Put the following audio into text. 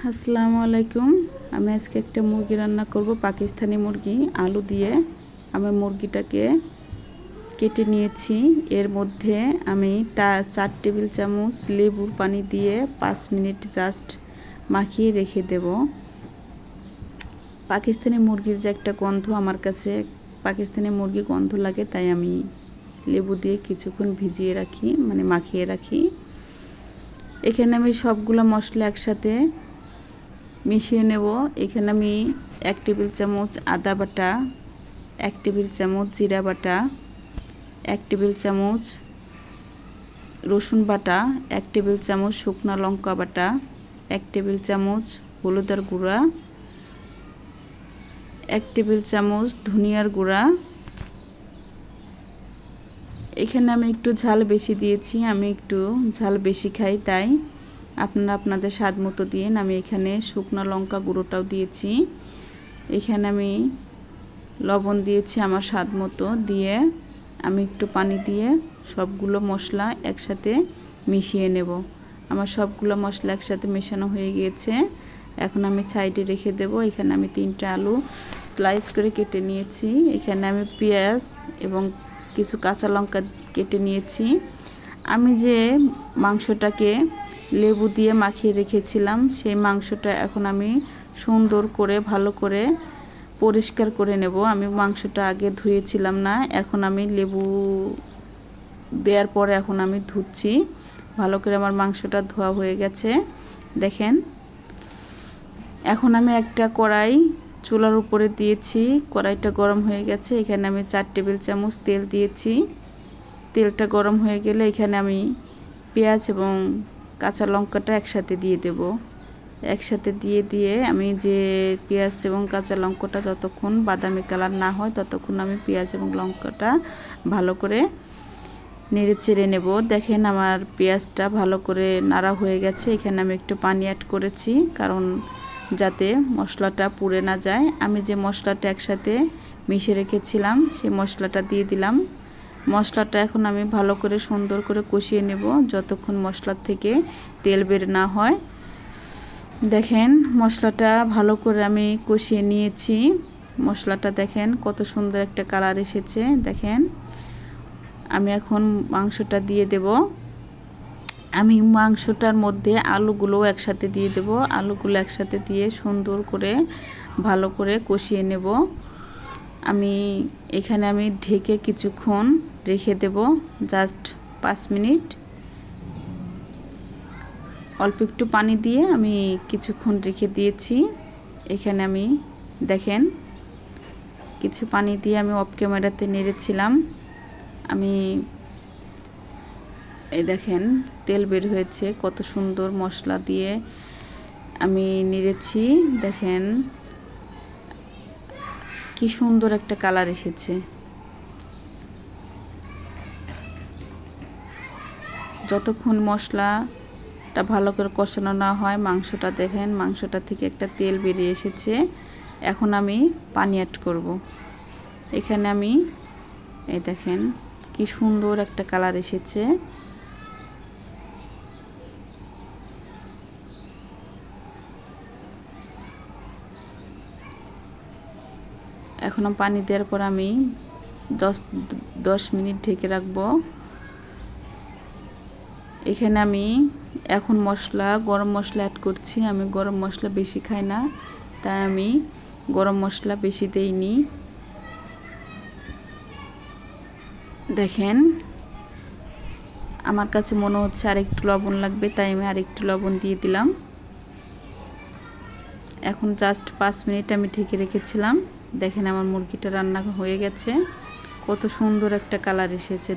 আসসালামু আলাইকুম। আমি আজকে একটা মুরগি রান্না করব, পাকিস্তানি মুরগি আলু দিয়ে। আমি মুরগিটাকে কেটে নিয়েছি। এর মধ্যে আমি 4 টেবিল চামচ লেবুর পানি দিয়ে 5 মিনিট জাস্ট মাখিয়ে রেখে দেব। পাকিস্তানি মুরগির যে একটা গন্ধ, আমার কাছে পাকিস্তানি মুরগি গন্ধ লাগে, তাই আমি লেবু দিয়ে কিছুক্ষণ ভিজিয়ে রাখি, মানে মাখিয়ে রাখি। এখানে আমি সবগুলো মশলা একসাথে মিশিয়ে নেব। এখানে আমি 1 টেবিল চামচ আদা বাটা, 1 টেবিল চামচ জিরা বাটা, 1 টেবিল চামচ রসুন বাটা, 1 টেবিল চামচ শুকনো লঙ্কা বাটা, 1 টেবিল চামচ হলুদের গুঁড়া, 1 টেবিল চামচ ধনিয়ার গুঁড়া। এখানে আমি একটু ঝাল বেশি দিয়েছি, আমি একটু ঝাল বেশি খাই, তাই আপনারা আপনাদের স্বাদ মতো দিন। আমি এখানে শুকনো লঙ্কা গুঁড়োটাও দিয়েছি। এখানে আমি লবণ দিয়েছি আমার স্বাদ মতো, দিয়ে আমি একটু পানি দিয়ে সবগুলো মশলা একসাথে মিশিয়ে নেব। আমার সবগুলো মশলা একসাথে মেশানো হয়ে গিয়েছে। এখন আমি সাইডে রেখে দেব। এখানে আমি 3টা আলু স্লাইস করে কেটে নিয়েছি। এখানে আমি পেঁয়াজ এবং কিছু কাঁচা লঙ্কা কেটে নিয়েছি। আমি যে মাংসটাকে লেবু দিয়ে মাখিয়ে রেখেছিলাম, সেই মাংসটা এখন আমি সুন্দর করে ভালো করে পরিষ্কার করে নেব। আমি মাংসটা আগে ধুয়েছিলাম না, এখন আমি লেবু দেওয়ার পরে এখন আমি ধুচ্ছি। ভালো করে আমার মাংসটা ধোয়া হয়ে গেছে, দেখেন। এখন আমি একটা কড়াই চুলার উপরে দিয়েছি, কড়াইটা গরম হয়ে গেছে। এখানে আমি 4 টেবিল চামচ তেল দিয়েছি। তেলটা গরম হয়ে গেলে এখানে আমি পেঁয়াজ এবং কাঁচা লঙ্কাটা একসাথে দিয়ে দেব। একসাথে দিয়ে আমি যে পেঁয়াজ এবং কাঁচা লঙ্কাটা যতক্ষণ বাদামি কালার না হয় ততক্ষণ আমি পেঁয়াজ এবং লঙ্কাটা ভালো করে নেড়ে চেড়ে নেব। দেখেন আমার পেঁয়াজটা ভালো করে নাড়া হয়ে গেছে। এখানে আমি একটু পানি অ্যাড করেছি, কারণ যাতে মশলাটা পুড়ে না যায়। আমি যে মশলাটা একসাথে মিশিয়ে রেখেছিলাম সেই মশলাটা দিয়ে দিলাম। মশলাটা এখন আমি ভালো করে সুন্দর করে কষিয়ে নেব যতক্ষণ মশলার থেকে তেল বের না হয়। দেখেন মশলাটা ভালো করে আমি কষিয়ে নিয়েছি। মশলাটা দেখেন কত সুন্দর একটা কালার এসেছে। দেখেন আমি এখন মাংসটা দিয়ে দেব। আমি মাংসটার মধ্যে আলুগুলো একসাথে দিয়ে দেব। আলুগুলো একসাথে দিয়ে সুন্দর করে ভালো করে কষিয়ে নেব। এখানে আমি ঢেকে কিছুক্ষণ রেখে দেব, জাস্ট 5 মিনিট। অল্প একটু পানি দিয়ে আমি কিছুক্ষণ রেখে দিয়েছি। এখানে আমি দেখেন কিছু পানি দিয়ে আমি অফ ক্যামেরাতে নেড়েছিলাম। এই দেখেন তেল বের হয়েছে, কত সুন্দর মশলা দিয়ে আমি নেড়েছি। দেখেন কি সুন্দর একটা কালার এসেছে। যতক্ষণ মশলাটা ভালো করে কষানো না হয়, মাংসটা দেখেন মাংসটা থেকে একটা তেল বেরিয়ে এসেছে। এখন আমি পানি অ্যাড করব। এখানে আমি এই দেখেন কি সুন্দর একটা কালার এসেছে। এখন পানি দেওয়ার পর আমি 10 মিনিট ঢেকে রাখবো। এখানে আমি এখন গরম মশলা অ্যাড করছি। আমি গরম মশলা বেশি খাই না, তাই আমি গরম মশলা বেশি দেইনি। দেখেন আমার কাছে মনে হচ্ছে আরেকটু লবণ লাগবে, তাই আমি আরেকটু লবণ দিয়ে দিলাম। এখন জাস্ট 5 মিনিট আমি ঢেকে রেখেছিলাম। দেখেন আমার মুরগিটা রান্না হয়ে গেছে, কত সুন্দর একটা কালার এসেছে।